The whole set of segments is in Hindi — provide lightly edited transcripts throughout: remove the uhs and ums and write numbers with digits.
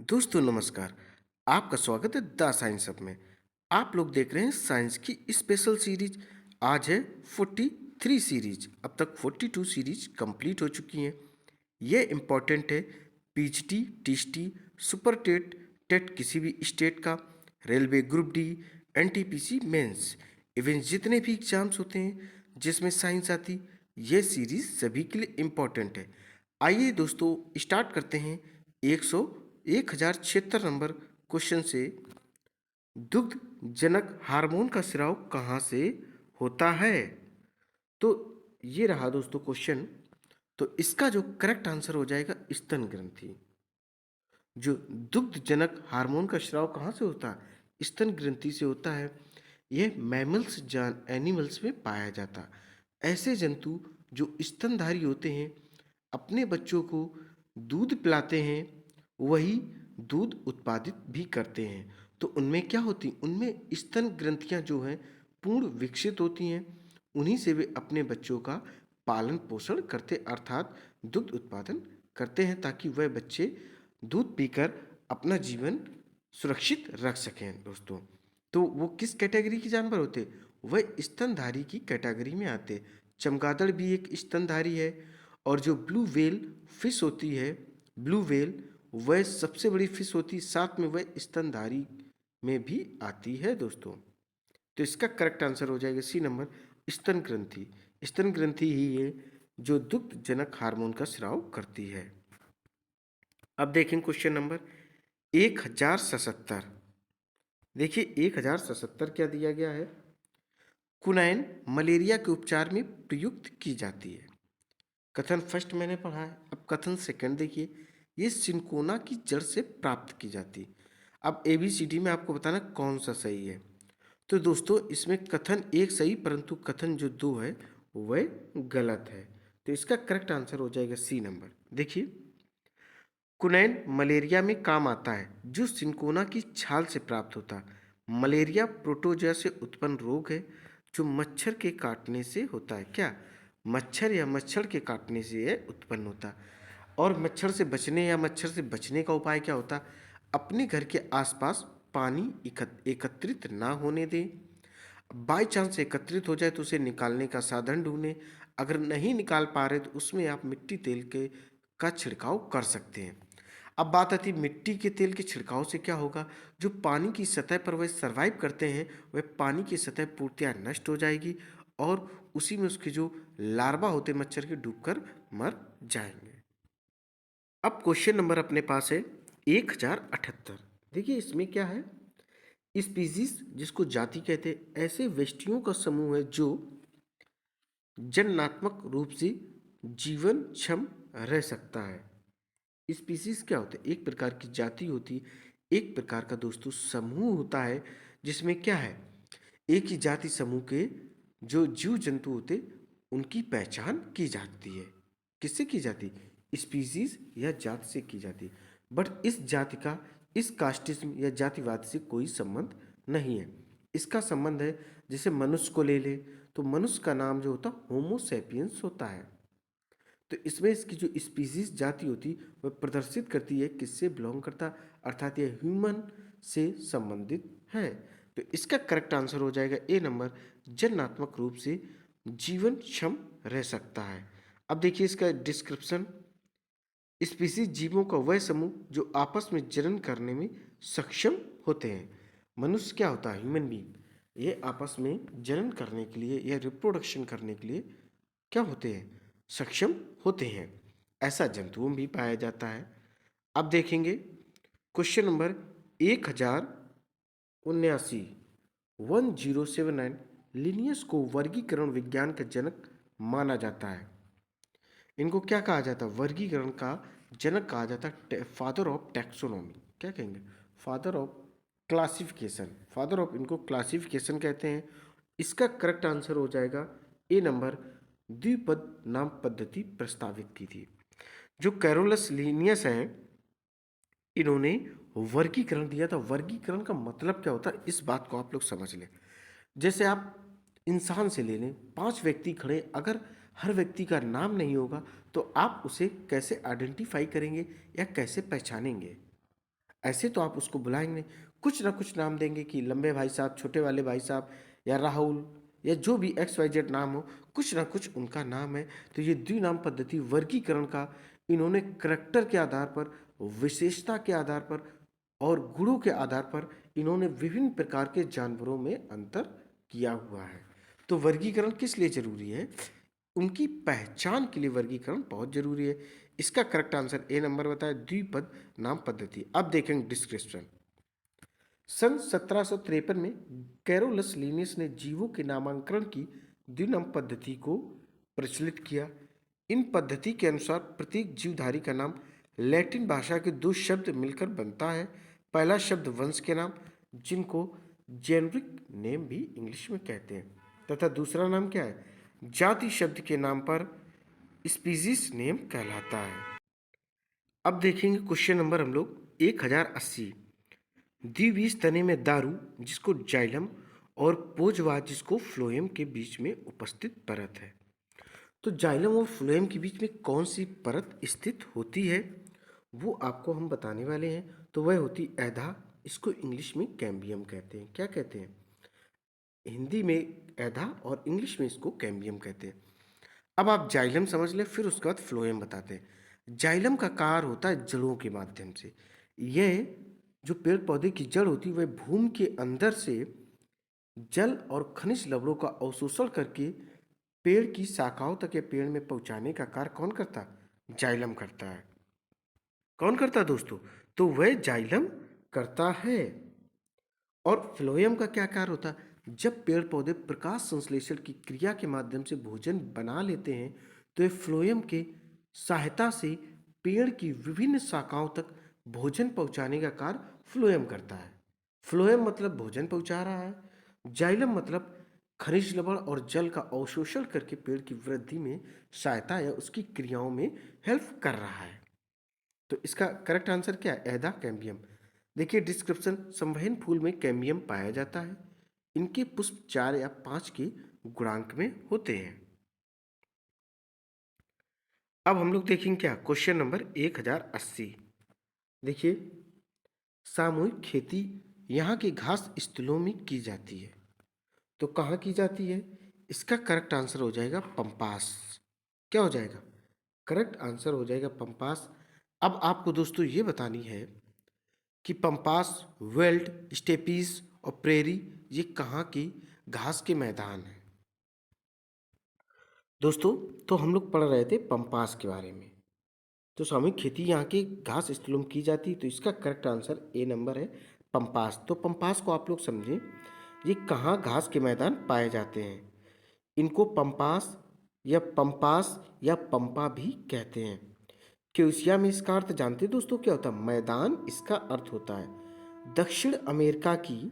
दोस्तों नमस्कार। आपका स्वागत है द साइंस हब में। आप लोग देख रहे हैं साइंस की स्पेशल सीरीज। आज है 43 सीरीज। अब तक 42 सीरीज कंप्लीट हो चुकी हैं। ये इम्पॉर्टेंट है PhD, TST, super TET, TET किसी भी स्टेट का, railway group D, NTPC mains, even जितने भी एग्जाम्स होते हैं जिसमें साइंस आती, ये सीरीज सभी के लिए इम्पॉर्टेंट है। आइए दोस्तों स्टार्ट करते हैं 1076 नंबर क्वेश्चन से। दुग्ध जनक हार्मोन का स्राव कहाँ से होता है? तो ये रहा दोस्तों क्वेश्चन। तो इसका जो करेक्ट आंसर हो जाएगा स्तन ग्रंथि। जो दुग्ध जनक हार्मोन का स्राव कहाँ से होता है? स्तन ग्रंथि से होता है। यह मैमल्स जान एनिमल्स में पाया जाता। ऐसे जंतु जो स्तनधारी होते हैं अपने बच्चों को दूध पिलाते हैं, वही दूध उत्पादित भी करते हैं। तो उनमें क्या होती, उनमें स्तन ग्रंथियां जो हैं पूर्ण विकसित होती हैं। उन्हीं से वे अपने बच्चों का पालन पोषण करते अर्थात दुग्ध उत्पादन करते हैं, ताकि वह बच्चे दूध पीकर अपना जीवन सुरक्षित रख सकें दोस्तों। तो वो किस कैटेगरी के जानवर होते? वह स्तनधारी की कैटेगरी में आते। चमगादड़ भी एक स्तनधारी है। और जो ब्लू व्हेल फिश होती है, ब्लू व्हेल, वह सबसे बड़ी फिश होती है, साथ में वह स्तनधारी में भी आती है दोस्तों। तो इसका करेक्ट आंसर हो जाएगा सी नंबर, स्तन ग्रंथि। स्तन ग्रंथि ही है जो दुग्ध जनक हार्मोन का स्राव करती है। अब देखें क्वेश्चन नंबर 1077। देखिए 1077 क्या दिया गया है। कुनैन मलेरिया के उपचार में प्रयुक्त की जाती है। कथन फर्स्ट मैंने पढ़ा है। अब कथन सेकंड देखिए, ये सिनकोना की जड़ से प्राप्त की जाती। अब ABCD में आपको बताना कौन सा सही है। तो दोस्तों इसमें कथन एक सही, परंतु कथन जो दो है वह गलत है। तो इसका करेक्ट आंसर हो जाएगा सी नंबर। देखिए कुनैन मलेरिया में काम आता है जो सिनकोना की छाल से प्राप्त होता है। मलेरिया प्रोटोजोआ से उत्पन्न रोग है जो मच्छर के काटने से होता है। क्या? मच्छर या मच्छर के काटने से यह उत्पन्न होता है। और मच्छर से बचने या मच्छर से बचने का उपाय क्या होता? अपने घर के आसपास पानी एकत्रित ना होने दें। बाई चांस एकत्रित हो जाए तो उसे निकालने का साधन ढूंढें। अगर नहीं निकाल पा रहे तो उसमें आप मिट्टी तेल के का छिड़काव कर सकते हैं। अब बात आती है मिट्टी के तेल के छिड़काव से क्या होगा। जो पानी की सतह पर वह सरवाइव करते हैं, वह पानी की सतह पूर्तियाँ नष्ट हो जाएगी और उसी में उसके जो लार्वा होते मच्छर के डूबकर मर जाएंगे। अब क्वेश्चन नंबर अपने पास है 1078। देखिए इसमें क्या है। स्पीसीज जिसको जाति कहते हैं, ऐसे व्यष्टियों का समूह है जो जननात्मक रूप से जीवन क्षम रह सकता है। स्पीसीज क्या होता है? एक प्रकार की जाति होती है, एक प्रकार का दोस्तों समूह होता है, जिसमें क्या है, एक ही जाति समूह के जो जीव जंतु होते उनकी पहचान की जाती है। किससे की जाती? स्पीसीज या जाति से की जाती। बट इस जाति का इस कास्टिज्म या जातिवाद से कोई संबंध नहीं है। इसका संबंध है, जैसे मनुष्य को ले ले तो मनुष्य का नाम जो होता होमो सैपियंस होता है। तो इसमें इसकी जो स्पीसीज जाति होती वह प्रदर्शित करती है किससे बिलोंग करता, अर्थात यह ह्यूमन से संबंधित है। तो इसका करेक्ट आंसर हो जाएगा ए नंबर, जननात्मक रूप से जीवन क्षम रह सकता है। अब देखिए इसका डिस्क्रिप्शन। स्पीसीज जीवों का वह समूह जो आपस में जनन करने में सक्षम होते हैं। मनुष्य क्या होता है? Human being. ये आपस में जनन करने के लिए या रिप्रोडक्शन करने के लिए क्या होते हैं? सक्षम होते हैं। ऐसा जंतुओं में भी पाया जाता है। अब देखेंगे क्वेश्चन नंबर 1079। 1079 लिनियस को वर्गीकरण विज्ञान का जनक माना जाता है। इनको क्या कहा जाता है? वर्गीकरण का जनक कहा जाता है, फादर ऑफ टैक्सोनॉमी। क्या कहेंगे? Father of classification. Father of इनको क्लासिफिकेशन कहते हैं। इसका करेक्ट आंसर हो जाएगा ए नंबर, द्विपद नाम पद्धति प्रस्तावित की थी। जो कैरोलस लीनियस हैं, इन्होंने वर्गीकरण दिया था। वर्गीकरण का मतलब क्या होता है, इस बात को आप लोग समझ लें। जैसे आप इंसान से ले लें, 5 व्यक्ति खड़े, अगर हर व्यक्ति का नाम नहीं होगा तो आप उसे कैसे आइडेंटिफाई करेंगे या कैसे पहचानेंगे? ऐसे तो आप उसको बुलाएंगे नहीं, कुछ ना कुछ नाम देंगे कि लंबे भाई साहब, छोटे वाले भाई साहब, या राहुल, या जो भी XYZ नाम हो, कुछ ना कुछ उनका नाम है। तो ये द्विनाम पद्धति वर्गीकरण का इन्होंने करैक्टर के आधार पर, विशेषता के आधार पर और गुणों के आधार पर इन्होंने विभिन्न प्रकार के जानवरों में अंतर किया हुआ है। तो वर्गीकरण किस लिए जरूरी है? उनकी पहचान के लिए वर्गीकरण बहुत जरूरी है। इसका करेक्ट आंसर ए नंबर बताया, द्विपद नाम पद्धति। अब देखेंगे डिस्क्रिप्शन। सन 1753 में कैरोलस लिनियस ने जीवों के नामांकन की द्विनाम पद्धति को प्रचलित किया। इन पद्धति के अनुसार प्रत्येक जीवधारी का नाम लैटिन भाषा के दो शब्द मिलकर बनता है। पहला शब्द वंश के नाम, जिनको जेनरिक नेम भी इंग्लिश में कहते हैं, तथा दूसरा नाम क्या है? जाति शब्द के नाम पर स्पीसीज नेम कहलाता है। अब देखेंगे क्वेश्चन नंबर हम लोग 1080। द्विबीज तने में दारू, जिसको जाइलम, और पोजवा, जिसको फ्लोएम के बीच में उपस्थित परत है। तो जाइलम और फ्लोएम के बीच में कौन सी परत स्थित होती है, वो आपको हम बताने वाले हैं। तो वह होती एधा, इसको इंग्लिश में कैम्बियम कहते हैं। क्या कहते हैं? हिंदी में एधा और इंग्लिश में इसको कैम्बियम कहते हैं। अब आप जाइलम समझ लें, फिर उसके बाद फ्लोएम बताते हैं। जाइलम का कार्य होता है जड़ों के माध्यम से। यह जो पेड़ पौधे की जड़ होती है, वह भूमि के अंदर से जल और खनिज लवणों का अवशोषण करके पेड़ की शाखाओं तक या पेड़ में पहुंचाने का कार्य कौन करता है? जाइलम करता है। कौन करता है दोस्तों? तो वह जाइलम करता है। और फ्लोएम का क्या कार्य होता है? जब पेड़ पौधे प्रकाश संश्लेषण की क्रिया के माध्यम से भोजन बना लेते हैं, तो ये फ्लोएम के सहायता से पेड़ की विभिन्न शाखाओं तक भोजन पहुंचाने का कार्य फ्लोएम करता है। फ्लोएम मतलब भोजन पहुंचा रहा है, जाइलम मतलब खनिज लवण और जल का अवशोषण करके पेड़ की वृद्धि में सहायता या उसकी क्रियाओं में हेल्प कर रहा है। तो इसका करेक्ट आंसर क्या है? एधा कैम्बियम। देखिए डिस्क्रिप्शन, संवहन फूल में कैम्बियम पाया जाता है। इनके पुष्प 4 या 5 के गुणांक में होते हैं। अब हम लोग देखेंगे क्या, क्वेश्चन नंबर 1080। देखिए, सामूहिक खेती यहाँ के घास स्थलों में की जाती है। तो कहाँ की जाती है? इसका करेक्ट आंसर हो जाएगा पंपास। क्या हो जाएगा? करेक्ट आंसर हो जाएगा पंपास। अब आपको दोस्तों ये बतानी है कि पंपास, वेल्ड, स्टेपीज और प्रेरी ये कहाँ की घास के मैदान हैं। दोस्तों, तो हम लोग पढ़ रहे थे पंपास के बारे में। तो सामूहिक खेती यहाँ के घास स्थलों में की जाती है। तो इसका करेक्ट आंसर ए नंबर है, पंपास। तो पंपास को आप लोग समझें, ये कहाँ घास के मैदान पाए जाते हैं। इनको पंपास या पंपा भी कहते हैं। क्यूसिया में इसका अर्थ जानते हैं दोस्तों क्या होता है? मैदान इसका अर्थ होता है। दक्षिण अमेरिका की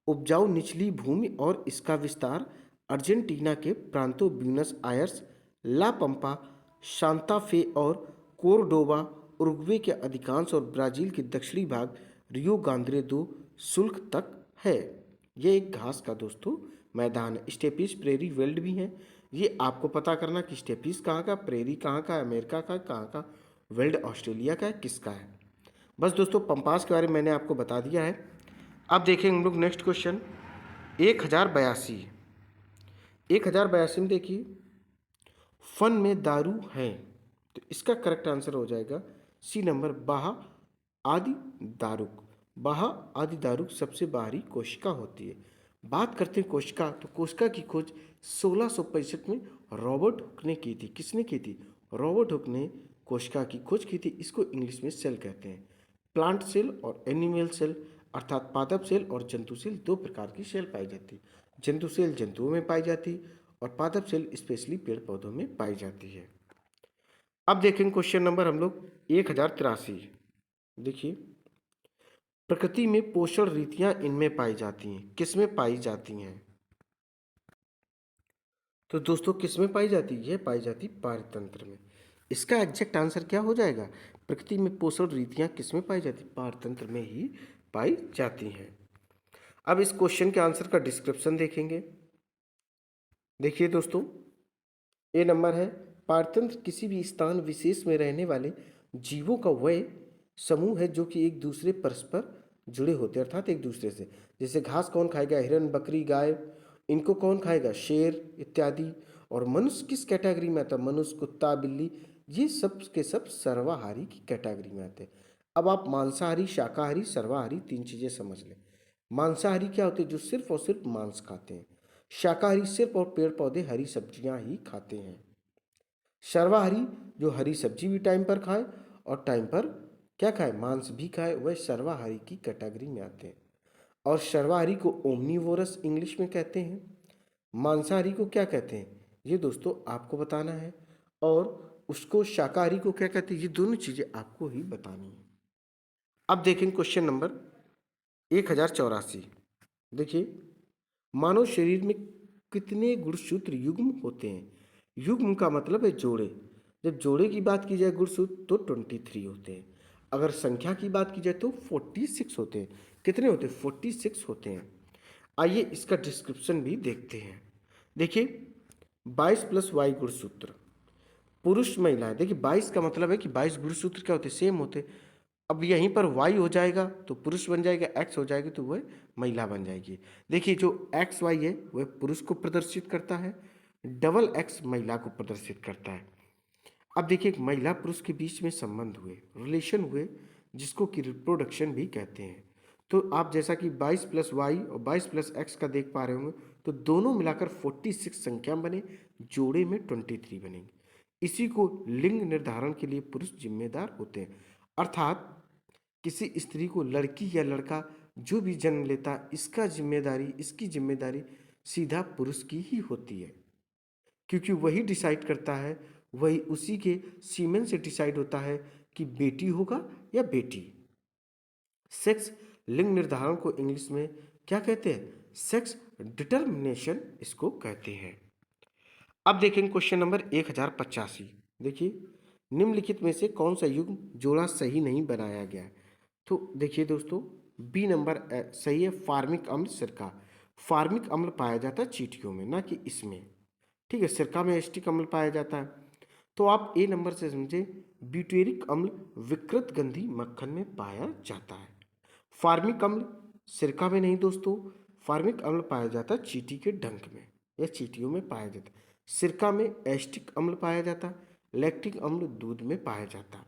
उपजाऊ निचली भूमि और इसका विस्तार अर्जेंटीना के प्रांतों ब्यूनस आयर्स, ला पंपा, सांता फे और कोर्डोबा, उरुग्वे के अधिकांश और ब्राज़ील के दक्षिणी भाग रियो ग्रांडे दो सुल्क तक है। ये एक घास का दोस्तों मैदान है। स्टेपीज, प्रेरी, वेल्ड भी हैं। ये आपको पता करना कि स्टेपीज कहाँ का, प्रेरी कहाँ का, अमेरिका का कहाँ का, वेल्ड ऑस्ट्रेलिया का है, किसका है। बस दोस्तों, पंपास के बारे में मैंने आपको बता दिया है। अब देखेंगे हम लोग नेक्स्ट क्वेश्चन 1082। 1082 में देखिए, फन में दारू है। तो इसका करेक्ट आंसर हो जाएगा सी नंबर, बाहा आदि दारुक। बाहा आदि दारुक सबसे बाहरी कोशिका होती है। बात करते हैं कोशिका, तो कोशिका की खोज 1665 में रॉबर्ट हुक ने की थी। किसने की थी? रॉबर्ट हुक ने कोशिका की खोज की थी। इसको इंग्लिश में सेल कहते हैं। प्लांट सेल और एनिमल सेल, अर्थात पादप सेल और जंतु सेल, दो प्रकार की सेल पाई जाती है। जंतु सेल जंतुओं में पाई जाती है और पादप सेल स्पेशली पेड़ पौधों में पाई जाती है। अब देखेंगे क्वेश्चन नंबर हम लोग 1083। देखिए, प्रकृति में पोषण रीतियां इनमें पाई जाती हैं। किसमें पाई जाती हैं? तो दोस्तों, किसमें पाई जाती है? यह पाई जाती पारतंत्र में। इसका एग्जैक्ट आंसर क्या हो जाएगा? प्रकृति में पोषण रीतियां किसमें पाई जाती? पारतंत्र में ही पाई जाती हैं। अब इस क्वेश्चन के आंसर का डिस्क्रिप्शन देखेंगे। देखिए दोस्तों, ए नंबर है, पारतंत्र किसी भी स्थान विशेष में रहने वाले जीवों का वय समूह है जो कि एक दूसरे परस्पर जुड़े होते हैं, अर्थात एक दूसरे से। जैसे घास कौन खाएगा? हिरन, बकरी, गाय। इनको कौन खाएगा? शेर इत्यादि। और मनुष्य किस कैटेगरी में आता है? मनुष्य, कुत्ता, बिल्ली, ये सब के सब सर्वाहारी की कैटेगरी में आते हैं। अब आप मांसाहारी, शाकाहारी, सर्वाहारी तीन चीज़ें समझ लें। मांसाहारी क्या होते हैं? जो सिर्फ और सिर्फ मांस खाते हैं। शाकाहारी सिर्फ और पेड़ पौधे, हरी सब्जियां ही खाते हैं। सर्वाहारी जो हरी सब्जी भी टाइम पर खाए और टाइम पर क्या खाए? मांस भी खाए, वह सर्वाहारी की कैटेगरी में आते हैं। और सर्वाहारी को ओमनीवोरस इंग्लिश में कहते हैं। मांसाहारी को क्या कहते हैं? ये दोस्तों आपको बताना है। और उसको शाकाहारी को क्या कहते हैं? ये दोनों चीज़ें आपको ही बतानी है। अब देखें क्वेश्चन नंबर 1084। देखिए, मानव शरीर में कितने गुणसूत्र युग्म होते हैं? युग्म का मतलब है जोड़े। जब जोड़े की बात की जाए गुणसूत्र तो 23 होते हैं। अगर संख्या की बात की जाए तो 46 होते हैं। कितने होते हैं? 46 होते हैं। आइए इसका डिस्क्रिप्शन भी देखते हैं। देखिए, 22 प्लस वाई गुणसूत्र, पुरुष महिलाएं। देखिए 22 का मतलब है कि 22 गुणसूत्र क्या होते? सेम होते। अब यहीं पर वाई हो जाएगा तो पुरुष बन जाएगा, एक्स हो जाएगी तो वह महिला बन जाएगी। देखिए जो एक्स वाई है वह पुरुष को प्रदर्शित करता है, डबल एक्स महिला को प्रदर्शित करता है। अब देखिए एक महिला पुरुष के बीच में संबंध हुए, रिलेशन हुए, जिसको कि रिप्रोडक्शन भी कहते हैं। तो आप जैसा कि 22 प्लस वाई और 22 प्लस एक्स का देख पा रहे होंगे, तो दोनों मिलाकर 46 संख्या बने, जोड़े में 23 बनेंगे। इसी को लिंग निर्धारण के लिए पुरुष जिम्मेदार होते हैं। अर्थात किसी स्त्री को लड़की या लड़का जो भी जन्म लेता, इसकी जिम्मेदारी सीधा पुरुष की ही होती है, क्योंकि वही डिसाइड करता है, वही उसी के सीमेन से डिसाइड होता है कि बेटी होगा या बेटी। सेक्स लिंग निर्धारण को इंग्लिश में क्या कहते हैं? सेक्स डिटर्मिनेशन इसको कहते हैं। अब देखेंगे क्वेश्चन नंबर 1085। देखिए, निम्नलिखित में से कौन सा युग्म जोड़ा सही नहीं बनाया गया है? तो देखिए दोस्तों, बी नंबर सही है, फार्मिक अम्ल सिरका। फार्मिक अम्ल पाया जाता है चींटियों में, ना कि इसमें। ठीक है, सिरका में एस्टिक अम्ल पाया जाता है। तो आप ए नंबर से समझे, ब्यूटेरिक अम्ल विकृत गंधी मक्खन में पाया जाता है। फार्मिक अम्ल सिरका में नहीं दोस्तों, फार्मिक अम्ल पाया जाता है चींटी के डंक में या चींटियों में पाया जाता है। सिरका में एस्टिक अम्ल पाया जाता है, लैक्टिक अम्ल दूध में पाया जाता है।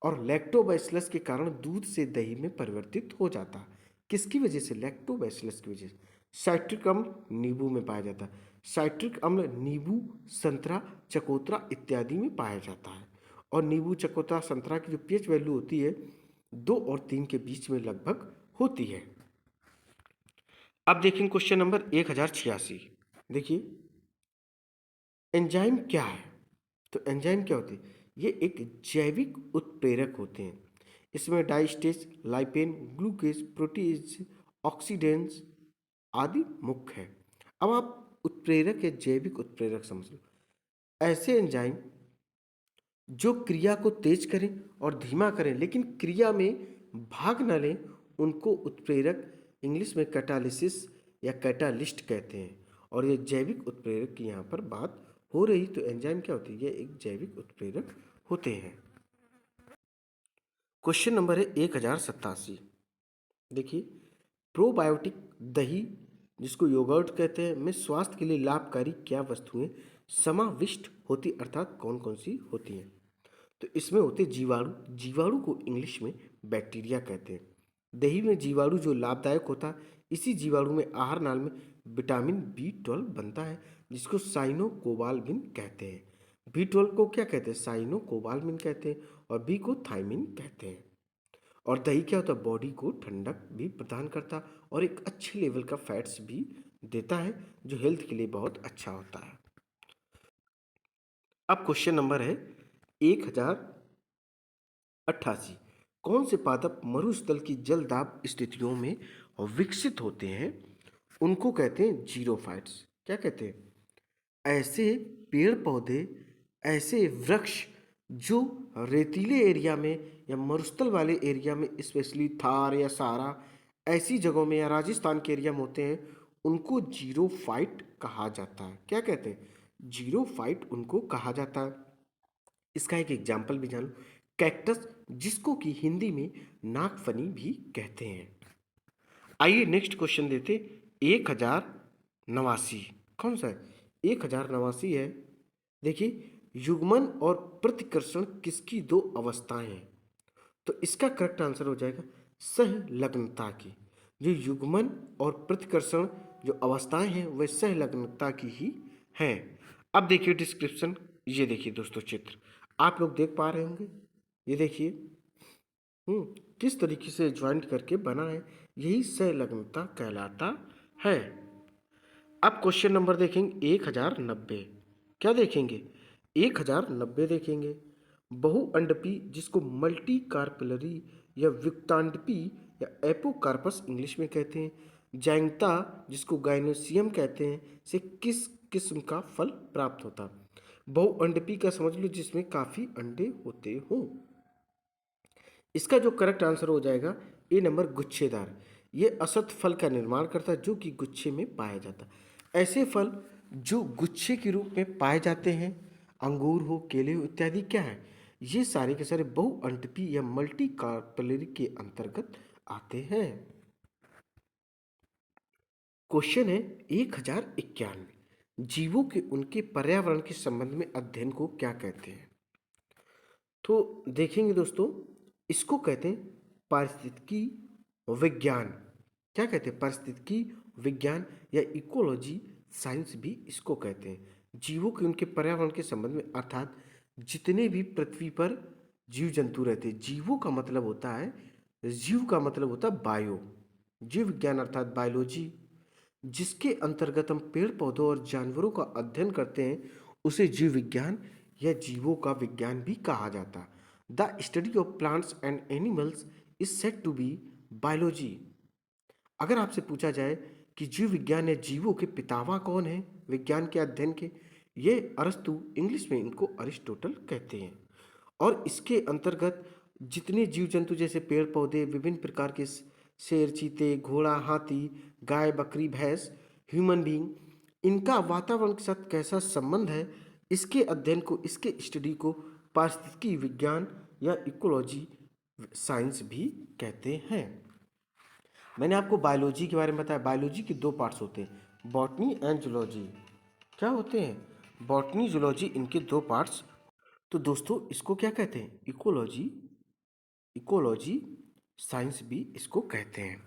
और लैक्टोबैसिलस के कारण दूध से दही में परिवर्तित हो जाता है। किसकी वजह से? लैक्टोबैसिलस की वजह से। साइट्रिक अम्ल नींबू में पाया जाता है। साइट्रिक अम्ल नींबू, संतरा, चकोतरा इत्यादि में पाया जाता है। और नींबू, चकोतरा, संतरा की जो पीएच वैल्यू होती है 2 और 3 के बीच में लगभग होती है। अब देखें क्वेश्चन नंबर 1086। देखिए, एंजाइम क्या है? तो एंजाइम क्या होते हैं? ये एक जैविक उत्प्रेरक होते हैं। इसमें डाइस्टेज, लाइपेन, ग्लूकेज, प्रोटीज, ऑक्सीडेंट्स आदि मुख्य है। अब आप उत्प्रेरक या जैविक उत्प्रेरक समझ लो, ऐसे एंजाइम जो क्रिया को तेज करें और धीमा करें लेकिन क्रिया में भाग न लें, उनको उत्प्रेरक इंग्लिश में कैटालिसिस या कैटालिस्ट कहते हैं। और ये जैविक उत्प्रेरक की यहाँ पर बात हो रही, तो एंजाइम क्या होती है? ये एक जैविक उत्प्रेरक होते हैं। क्वेश्चन नंबर है 1087। देखिए, प्रोबायोटिक दही, जिसको योगर्ट कहते हैं, में स्वास्थ्य के लिए लाभकारी क्या वस्तुएं समाविष्ट होती, अर्थात कौन कौन सी होती हैं? तो इसमें होते जीवाणु। जीवाणु को इंग्लिश में बैक्टीरिया कहते हैं। दही में जीवाणु जो लाभदायक होता है, इसी जीवाणु में आहार नाल में विटामिन B12 बनता है, जिसको साइनोकोबालमिन कहते हैं। B12 को क्या कहते हैं? साइनोकोबालमिन कहते हैं। और बी को थायमिन कहते हैं। और दही क्या होता है? बॉडी को ठंडक भी प्रदान करता और एक अच्छे लेवल का फैट्स भी देता है, जो हेल्थ के लिए बहुत अच्छा होता है। अब क्वेश्चन नंबर है 1088। कौन से पादप मरुस्थल की जलदाब स्थितियों में विकसित होते हैं? उनको कहते हैं जीरोफाइट्स। क्या कहते हैं? ऐसे पेड़ पौधे, ऐसे वृक्ष जो रेतीले एरिया में या मरुस्थल वाले एरिया में, स्पेशली थार या सारा ऐसी जगहों में या राजस्थान के एरिया में होते हैं, उनको जीरोफाइट कहा जाता है। क्या कहते हैं? जीरोफाइट उनको कहा जाता है। इसका एक एग्जाम्पल भी जान लो। कैक्टस, जिसको कि हिंदी में नागफनी भी कहते हैं। आइए नेक्स्ट क्वेश्चन देते। 1089 कौन सा है? 1089 है। देखिए, युग्मन और प्रतिकर्षण किसकी दो अवस्थाएं हैं? तो इसका करेक्ट आंसर हो जाएगा सहलग्नता की। जो युग्मन और प्रतिकर्षण जो अवस्थाएं हैं वह सहलग्नता की ही हैं। अब देखिए डिस्क्रिप्शन, ये देखिए दोस्तों चित्र आप लोग देख पा रहे होंगे। ये देखिए किस तरीके से ज्वाइंट करके बना है, यही सहलग्नता कहलाता है। अब क्वेश्चन नंबर देखेंगे 1090। क्या देखेंगे? 1090 देखेंगे। बहुअंडपी जिसको मल्टी कार्पेलरी या विक्तांडपी या एपोकार्पस इंग्लिश में कहते हैं, जैंगता जिसको गाइनोसियम कहते हैं, से किस किस्म का फल प्राप्त होता है? बहुअंडपी का समझ लो जिसमें काफी अंडे होते हों। इसका जो करेक्ट आंसर हो जाएगा ए नंबर गुच्छेदार। ये असत फल का निर्माण करता है जो कि गुच्छे में पाया जाता है। ऐसे फल जो गुच्छे के रूप में पाए जाते हैं, अंगूर हो, केले हो इत्यादि, क्या है? ये सारे के सारे बहुअंडपी या मल्टी कार्पेलरी के अंतर्गत आते हैं। क्वेश्चन है 1091। जीवों के उनके पर्यावरण के संबंध में अध्ययन को क्या कहते हैं? तो देखेंगे दोस्तों, इसको कहते हैं पारिस्थितिकी विज्ञान। क्या कहते हैं? पारिस्थितिकी विज्ञान या इकोलॉजी साइंस भी इसको कहते हैं। जीवों के उनके पर्यावरण के संबंध में, अर्थात जितने भी पृथ्वी पर जीव जंतु रहते हैं, जीवों का मतलब होता है, जीव का मतलब होता है बायो, जीव विज्ञान अर्थात बायोलॉजी, जिसके अंतर्गत हम पेड़ पौधों और जानवरों का अध्ययन करते हैं, उसे जीव विज्ञान या जीवों का विज्ञान भी कहा जाता है। The study of plants and animals is said to be biology. अगर आपसे पूछा जाए कि जीव विज्ञान या जीवों के पितामह कौन है विज्ञान के अध्ययन के, ये अरस्तु, इंग्लिश में इनको अरिस्टोटल कहते हैं। और इसके अंतर्गत जितने जीव जंतु जैसे पेड़ पौधे, विभिन्न प्रकार के शेर, चीते, घोड़ा, हाथी, गाय, बकरी, भैंस, ह्यूमन बीइंग, इनका वातावरण के साथ कैसा संबंध है, इसके अध्ययन को, इसके स्टडी को पारिस्थितिकी विज्ञान या इकोलॉजी साइंस भी कहते हैं। मैंने आपको बायोलॉजी के बारे में बताया। बायोलॉजी के दो पार्ट्स होते हैं, बॉटनी एंड जूलॉजी। क्या होते हैं? बॉटनी, जूलॉजी, इनके दो पार्ट्स। तो दोस्तों इसको क्या कहते हैं? इकोलॉजी, इकोलॉजी साइंस भी इसको कहते हैं।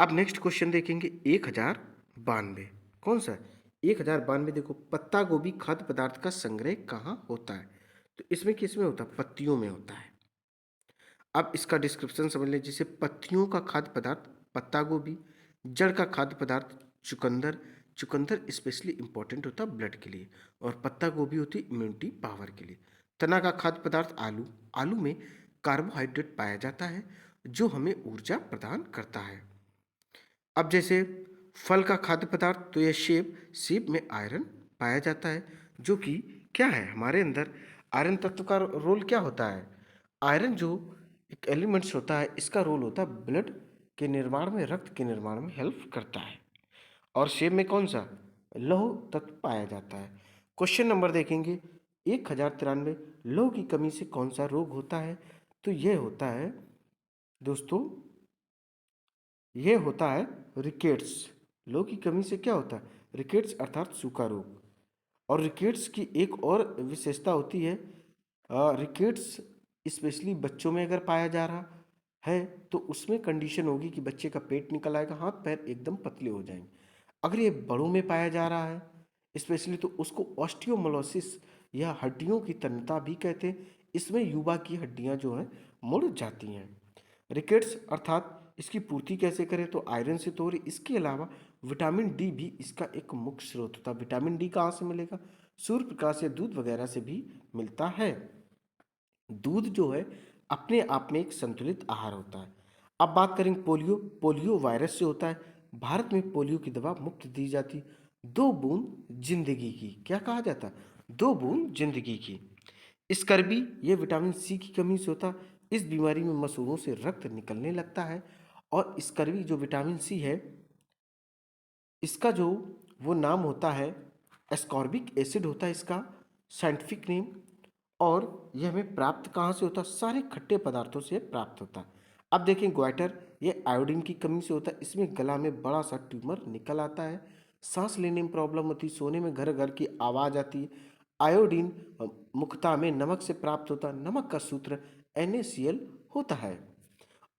अब नेक्स्ट क्वेश्चन देखेंगे 1092। कौन सा? 1092। देखो, पत्ता गोभी खाद्य पदार्थ का संग्रह कहाँ होता है? तो इसमें किस में होता है? पत्तियों में होता है। अब इसका डिस्क्रिप्शन समझ लें। जैसे पत्तियों का खाद्य पदार्थ पत्ता गोभी, जड़ का खाद्य पदार्थ चुकंदर, चुकंदर स्पेशली इंपॉर्टेंट होता है ब्लड के लिए, और पत्ता गोभी होती है इम्यूनिटी पावर के लिए। तना का खाद्य पदार्थ आलू, आलू में कार्बोहाइड्रेट पाया जाता है जो हमें ऊर्जा प्रदान करता है। अब जैसे फल का खाद्य पदार्थ, तो यह सेब, सेब में आयरन पाया जाता है जो कि क्या है हमारे अंदर, आयरन तत्व का रोल क्या होता है? आयरन जो एक एलिमेंट्स होता है, इसका रोल होता है ब्लड के निर्माण में, रक्त के निर्माण में हेल्प करता है। और सेब में कौन सा? लौह तत्व पाया जाता है। क्वेश्चन नंबर देखेंगे 1093। लौह की कमी से कौन सा रोग होता है? तो यह होता है दोस्तों, यह होता है रिकेट्स। लौह की कमी से क्या होता है? रिकेट्स अर्थात सूखा रोग। और रिकेट्स की एक और विशेषता होती है, रिकेट्स स्पेशली बच्चों में अगर पाया जा रहा है तो उसमें कंडीशन होगी कि बच्चे का पेट निकल आएगा, हाथ पैर एकदम पतले हो जाएंगे। अगर ये बड़ों में पाया जा रहा है स्पेशली, तो उसको ऑस्टियोमोलोसिस या हड्डियों की तन्यता भी कहते हैं। इसमें युवा की हड्डियां जो हैं मुड़ जाती हैं। रिकेट्स अर्थात इसकी पूर्ति कैसे करें? तो आयरन से तो हो रही, इसके अलावा विटामिन डी भी इसका एक मुख्य स्रोत होता है। विटामिन डी कहाँ से मिलेगा? सूर्य प्रकाश या दूध वगैरह से भी मिलता है। दूध जो है अपने आप में एक संतुलित आहार होता है। अब बात करेंगे पोलियो। पोलियो वायरस से होता है। भारत में पोलियो की दवा मुफ्त दी जाती है। 2 बूंद जिंदगी की, क्या कहा जाता है? 2 बूंद जिंदगी की। स्कर्वी, ये विटामिन सी की कमी से होता है। इस बीमारी में मसूड़ों से रक्त निकलने लगता है। और स्कर्वी जो विटामिन सी है, इसका जो वो नाम होता है एस्कॉर्बिक एसिड होता है इसका साइंटिफिक नेम। और यह हमें प्राप्त कहाँ से होता है? सारे खट्टे पदार्थों से प्राप्त होता है। अब देखें ग्वाइटर, ये आयोडीन की कमी से होता है। इसमें गला में बड़ा सा ट्यूमर निकल आता है, सांस लेने में प्रॉब्लम होती है, सोने में घर घर की आवाज़ आती है। आयोडीन मुख्यतः में नमक से प्राप्त होता है। नमक का सूत्र NaCl होता है।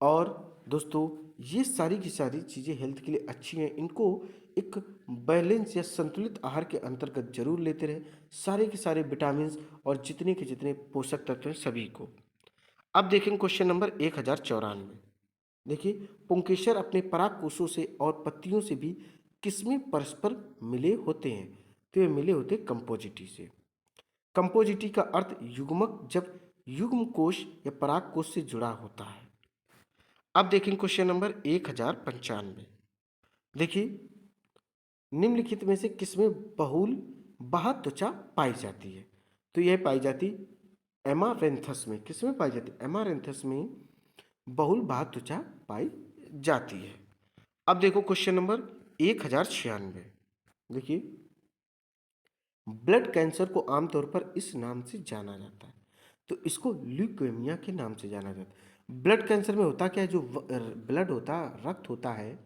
और दोस्तों ये सारी की सारी चीज़ें हेल्थ के लिए अच्छी हैं, इनको एक बैलेंस या संतुलित आहार के अंतर्गत जरूर लेते रहे, सारे के सारे विटामिन और जितने के जितने पोषक तत्व हैं सभी को। अब देखेंगे क्वेश्चन नंबर 1094। देखिए, पुंकेसर अपने पराग कोषों से और पत्तियों से भी किसमें परस्पर मिले होते हैं? तो ये मिले होते कंपोजिटी से। कंपोजिटी का अर्थ युग्मक, जब युग्म कोश या पराग कोश से जुड़ा होता है। अब देखेंगे क्वेश्चन नंबर 1095। देखिए, निम्नलिखित में से किसमें बहुल बाह्य त्वचा पाई जाती है? तो यह पाई जाती एमारेंथस में। किसमें पाई जाती? एमारेंथस में बहुल बाह्य त्वचा पाई जाती है। अब देखो क्वेश्चन नंबर 1096। देखिए, ब्लड कैंसर को आमतौर पर इस नाम से जाना जाता है, तो इसको ल्यूकेमिया के नाम से जाना जाता है। ब्लड कैंसर में होता क्या है? जो ब्लड होता, रक्त होता है,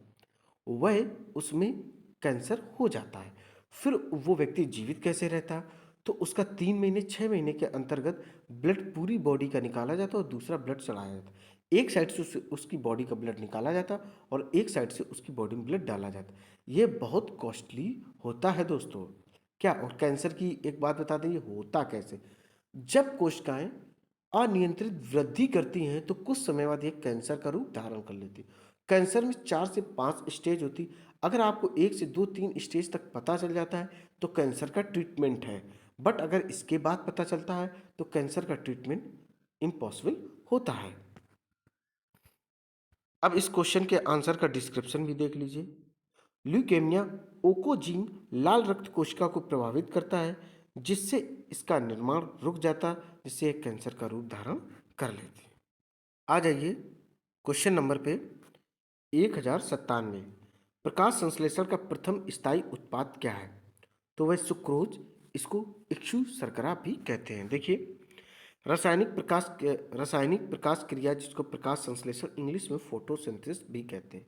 वह उसमें कैंसर हो जाता है। फिर वो व्यक्ति जीवित कैसे रहता? तो उसका 3 महीने 6 महीने के अंतर्गत ब्लड पूरी बॉडी का निकाला जाता और दूसरा ब्लड चढ़ाया जाता। एक साइड से उसकी बॉडी का ब्लड निकाला जाता और एक साइड से उसकी बॉडी में ब्लड डाला जाता। ये बहुत कॉस्टली होता है दोस्तों। क्या? और कैंसर की एक बात बता दें, ये होता कैसे? जब कोशिकाएं अनियंत्रित वृद्धि करती हैं तो कुछ समय बाद ये कैंसर का रूप धारण कर लेती है। कैंसर में 4 से 5 स्टेज होती। अगर आपको 1 से 2 3 स्टेज तक पता चल जाता है तो कैंसर का ट्रीटमेंट है, बट अगर इसके बाद पता चलता है तो कैंसर का ट्रीटमेंट इम्पॉसिबल होता है। अब इस क्वेश्चन के आंसर का डिस्क्रिप्शन भी देख लीजिए। ल्यूकेमिया ओकोजीन लाल रक्त कोशिका को प्रभावित करता है, जिससे इसका निर्माण रुक जाता, जिससे एक कैंसर का रूप धारण कर लेती है। आ जाइए क्वेश्चन नंबर पे 1097। प्रकाश संश्लेषण का प्रथम स्थायी उत्पाद क्या है? तो वह सुक्रोज, इसको इक्षु शर्करा भी कहते हैं। देखिए, रासायनिक प्रकाश क्रिया, जिसको प्रकाश संश्लेषण इंग्लिश में फोटोसिंथेसिस भी कहते हैं,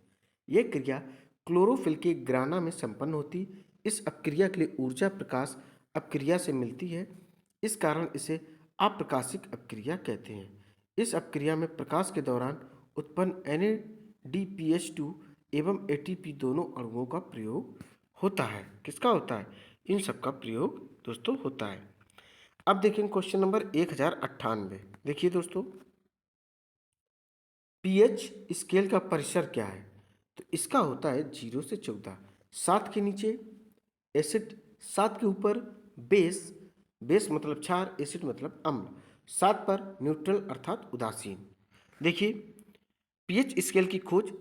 यह क्रिया क्लोरोफिल के ग्राना में संपन्न होती। इस अपक्रिया के लिए ऊर्जा प्रकाश अपक्रिया से मिलती है, इस कारण इसे अप्रकाशिक अपक्रिया कहते हैं। इस अपक्रिया में प्रकाश के दौरान उत्पन्न NADPH2 एवं ATP दोनों अणुओं का प्रयोग होता है। किसका होता है? इन सब का प्रयोग दोस्तों होता है। अब देखेंगे क्वेश्चन नंबर 1098। देखिए दोस्तों, पीएच स्केल का परिसर क्या है? तो इसका होता है 0 से 14। 7 के नीचे एसिड, 7 के ऊपर बेस, बेस मतलब क्षार, एसिड मतलब अम्ल, 7 पर न्यूट्रल अर्थात उदासीन। देखिए, पीएच स्केल की खोज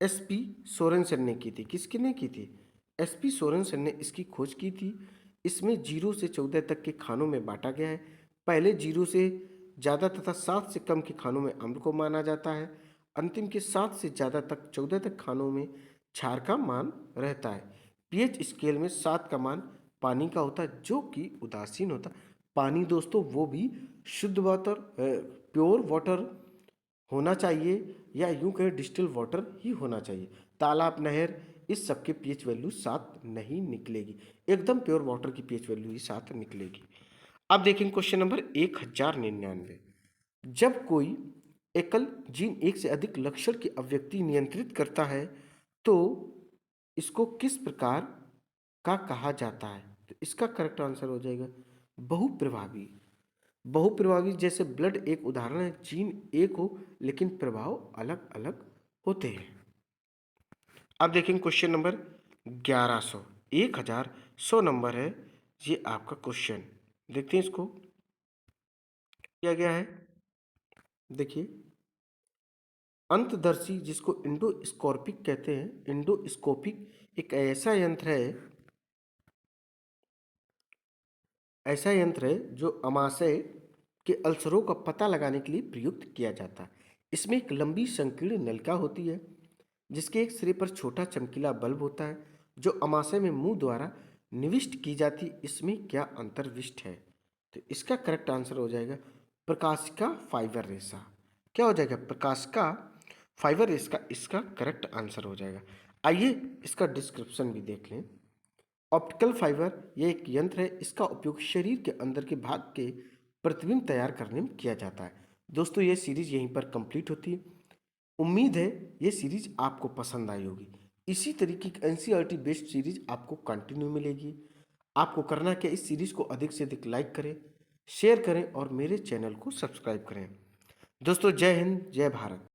SP सोरेनसन ने की थी। किसने की थी? SP सोरेनसन ने इसकी खोज की थी। इसमें 0 से 14 तक के खानों में बांटा गया है। पहले 0 से ज़्यादा तथा 7 से कम के खानों में अम्ल को माना जाता है। अंतिम के 7 से ज़्यादा तक 14 तक खानों में क्षार का मान रहता है। पीएच स्केल में 7 का मान पानी का होता है, जो कि उदासीन होता है। पानी दोस्तों वो भी शुद्ध वाटर, प्योर वाटर होना चाहिए, या यूं कहें डिस्टिल वाटर ही होना चाहिए। तालाब, नहर, इस सब के पीएच वैल्यू 7 नहीं निकलेगी। एकदम प्योर वाटर की पीएच वैल्यू ही 7 निकलेगी। अब देखेंगे क्वेश्चन नंबर 1099। जब कोई एकल जीन एक से अधिक लक्षण की अभिव्यक्ति नियंत्रित करता है तो इसको किस प्रकार का कहा जाता है? तो इसका करेक्ट आंसर हो जाएगा बहुप्रभावी। बहुप्रभावी, जैसे ब्लड एक उदाहरण है। जीन एक हो लेकिन प्रभाव अलग अलग होते हैं। अब देखेंगे क्वेश्चन नंबर 1100। 1100 नंबर है ये आपका क्वेश्चन। देखते हैं इसको किया गया है। देखिए, अंतदर्शी, जिसको इंडोस्कोपिक कहते हैं, इंडोस्कोपिक एक ऐसा यंत्र है जो अमाशय के अल्सरों का पता लगाने के लिए प्रयुक्त किया जाता है। इसमें एक लंबी संकीर्ण नलिका होती है, जिसके एक सिरे पर छोटा चमकीला बल्ब होता है, जो अमाशय में मुंह द्वारा निविष्ट की जाती। इसमें क्या अंतर्विष्ट है? तो इसका करेक्ट आंसर हो जाएगा प्रकाशिका फाइबर रेशा। क्या हो जाएगा? प्रकाशिका फाइबर रेशा इसका करेक्ट आंसर हो जाएगा। आइए इसका डिस्क्रिप्शन भी देख लें। ऑप्टिकल फाइबर ये एक यंत्र है, इसका उपयोग शरीर के अंदर के भाग के प्रतिबिंब तैयार करने में किया जाता है। दोस्तों ये सीरीज यहीं पर कंप्लीट होती है। उम्मीद है ये सीरीज आपको पसंद आई होगी। इसी तरीके की एनसीईआरटी बेस्ड सीरीज आपको कंटिन्यू मिलेगी। आपको करना क्या, इस सीरीज को अधिक से अधिक लाइक करें, शेयर करें और मेरे चैनल को सब्सक्राइब करें। दोस्तों जय हिंद, जय भारत।